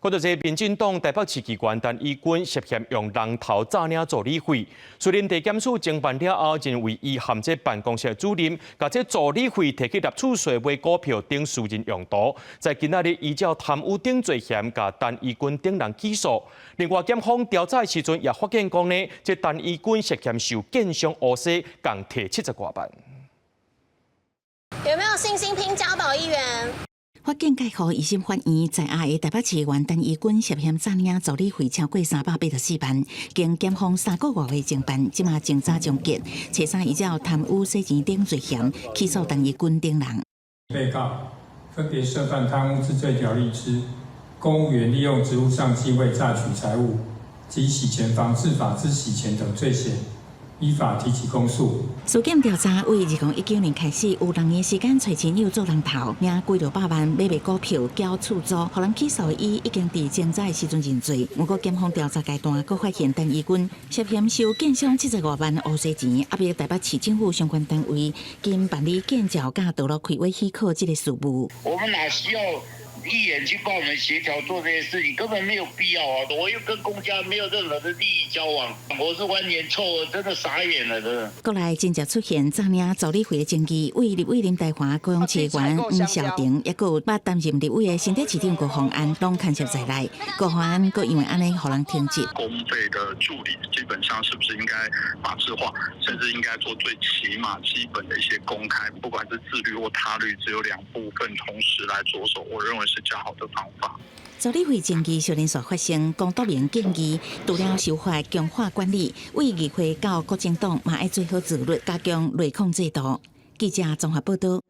或者是民进党台北市机关单位军涉嫌用人头诈领助理费，虽然地检署侦办了后，认为伊含这办公室主任，把这助理费摕去纳储税、买股票等私人用途，在今仔日依照贪污等罪嫌，甲单位军等人起诉。另外，检方调查时阵也发现讲呢，这单位军涉嫌受建商讹洗，共摕70多万。有没有信心拼嘉宝议员？法警介护疑心法院在押的台北市议员陈义军涉嫌诈领助理费超过384万，经检方3个月的侦办，即马侦查终结，查查依照贪污洗钱等罪嫌起诉陈义军等人。被告分别涉犯贪污治罪条例之公务员利用职务上机会榨取财物及洗钱防治法之洗钱等罪嫌，依法提起公诉。司检调查为2019年开始，有2年时间找亲友做人头，领几600万买卖股票、缴厝租，互人起诉伊已经伫侦查时阵认罪。不过检方调查阶段，佫发现陈义军涉嫌收建商70多万讹洗钱，压迫台北市政府相关单位，经办理建造甲道路开挖许可这个事务。我们哪需要议员去帮我们协调做这些事情，根本没有必要啊！我又跟公家没有任何的利益交往，我是完全错愕，真的傻眼了，真的。国内真正出现诈领助理费的争议，为立委林台华、高雄市议员吴小婷，也有捌担任立委的新北市长郭宏安，拢牵涉在内。郭宏安佫因为安尼，互人停职。公费的助理基本上是不是应该法制化，甚至应该做最起码基本的一些公开，不管是自律或他律，只有2部分同时来着手，我认为是较好的方法。助理费争议小连续发生，江督民建议除了修法强化管理，为议会到国政党嘛要做好自律，加强内控制度。记者综合报道。